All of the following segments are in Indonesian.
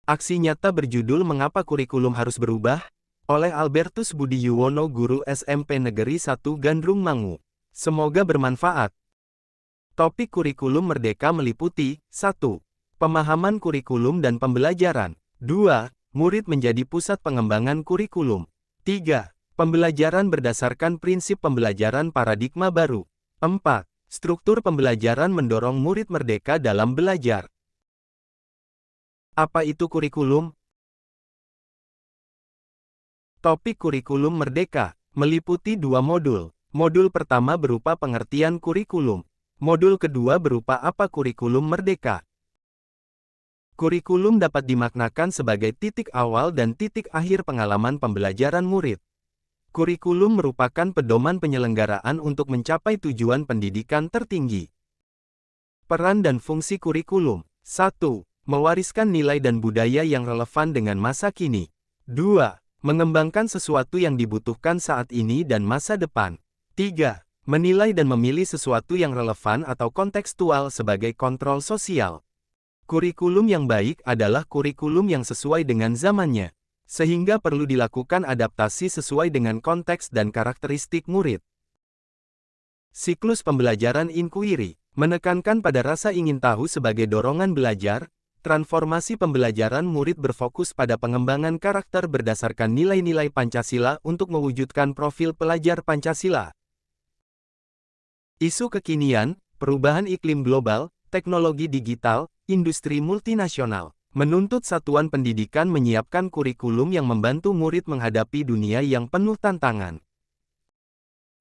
Aksi nyata berjudul Mengapa Kurikulum Harus Berubah? Oleh Albertus Budi Yuwono, Guru SMP Negeri 1 Gandrung Mangu. Semoga bermanfaat. Topik kurikulum merdeka meliputi 1. Pemahaman kurikulum dan pembelajaran. 2. Murid menjadi pusat pengembangan kurikulum. 3. Pembelajaran berdasarkan prinsip pembelajaran paradigma baru. 4. Struktur pembelajaran mendorong murid merdeka dalam belajar. Apa itu kurikulum? Topik kurikulum merdeka meliputi 2 modul. Modul pertama berupa pengertian kurikulum. Modul kedua berupa apa kurikulum merdeka. Kurikulum dapat dimaknakan sebagai titik awal dan titik akhir pengalaman pembelajaran murid. Kurikulum merupakan pedoman penyelenggaraan untuk mencapai tujuan pendidikan tertinggi. Peran dan fungsi kurikulum. 1. Mewariskan nilai dan budaya yang relevan dengan masa kini. 2. Mengembangkan sesuatu yang dibutuhkan saat ini dan masa depan. 3. Menilai dan memilih sesuatu yang relevan atau kontekstual sebagai kontrol sosial. Kurikulum yang baik adalah kurikulum yang sesuai dengan zamannya, sehingga perlu dilakukan adaptasi sesuai dengan konteks dan karakteristik murid. Siklus pembelajaran inquiry menekankan pada rasa ingin tahu sebagai dorongan belajar. Transformasi pembelajaran murid berfokus pada pengembangan karakter berdasarkan nilai-nilai Pancasila untuk mewujudkan profil pelajar Pancasila. Isu kekinian, perubahan iklim global, teknologi digital, industri multinasional, menuntut satuan pendidikan menyiapkan kurikulum yang membantu murid menghadapi dunia yang penuh tantangan.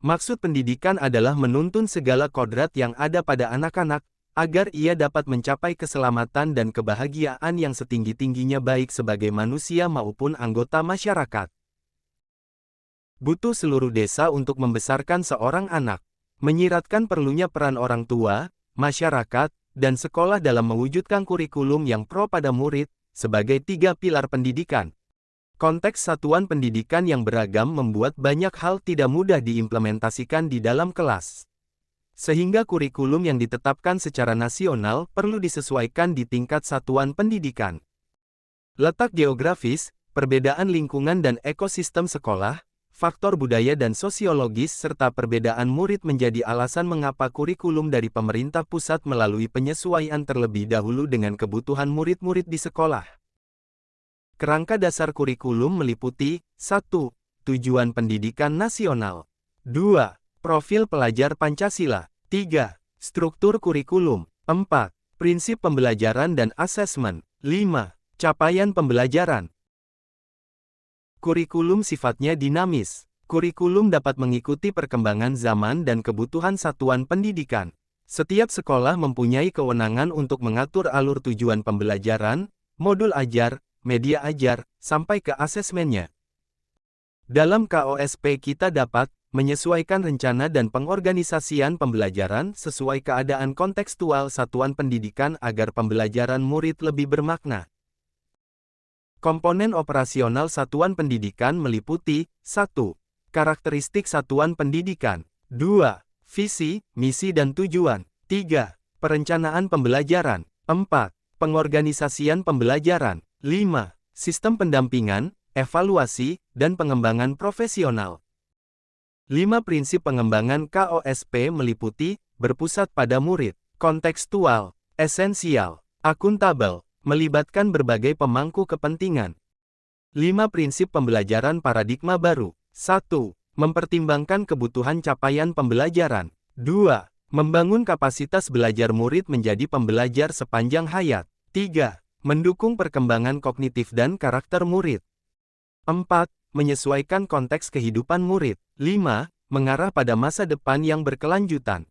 Maksud pendidikan adalah menuntun segala kodrat yang ada pada anak-anak, agar ia dapat mencapai keselamatan dan kebahagiaan yang setinggi-tingginya baik sebagai manusia maupun anggota masyarakat. Butuh seluruh desa untuk membesarkan seorang anak, menyiratkan perlunya peran orang tua, masyarakat, dan sekolah dalam mewujudkan kurikulum yang pro pada murid, sebagai 3 pilar pendidikan. Konteks satuan pendidikan yang beragam membuat banyak hal tidak mudah diimplementasikan di dalam kelas. Sehingga kurikulum yang ditetapkan secara nasional perlu disesuaikan di tingkat satuan pendidikan. Letak geografis, perbedaan lingkungan dan ekosistem sekolah, faktor budaya dan sosiologis serta perbedaan murid menjadi alasan mengapa kurikulum dari pemerintah pusat melalui penyesuaian terlebih dahulu dengan kebutuhan murid-murid di sekolah. Kerangka dasar kurikulum meliputi 1. Tujuan pendidikan nasional. 2. Profil pelajar Pancasila. 3. Struktur kurikulum. 4. Prinsip pembelajaran dan asesmen. 5. Capaian pembelajaran. Kurikulum sifatnya dinamis. Kurikulum dapat mengikuti perkembangan zaman dan kebutuhan satuan pendidikan. Setiap sekolah mempunyai kewenangan untuk mengatur alur tujuan pembelajaran, modul ajar, media ajar, sampai ke asesmennya. Dalam KOSP kita dapat menyesuaikan rencana dan pengorganisasian pembelajaran sesuai keadaan kontekstual satuan pendidikan agar pembelajaran murid lebih bermakna. Komponen operasional satuan pendidikan meliputi 1. Karakteristik satuan pendidikan. 2. Visi, misi dan tujuan. 3. Perencanaan pembelajaran. 4. Pengorganisasian pembelajaran. 5. Sistem pendampingan, evaluasi, dan pengembangan profesional. 5 prinsip pengembangan KOSP meliputi, berpusat pada murid, kontekstual, esensial, akuntabel, melibatkan berbagai pemangku kepentingan. 5 prinsip pembelajaran paradigma baru. 1. Mempertimbangkan kebutuhan capaian pembelajaran. 2. Membangun kapasitas belajar murid menjadi pembelajar sepanjang hayat. 3. Mendukung perkembangan kognitif dan karakter murid. 4. Menyesuaikan konteks kehidupan murid. 5. Mengarah pada masa depan yang berkelanjutan.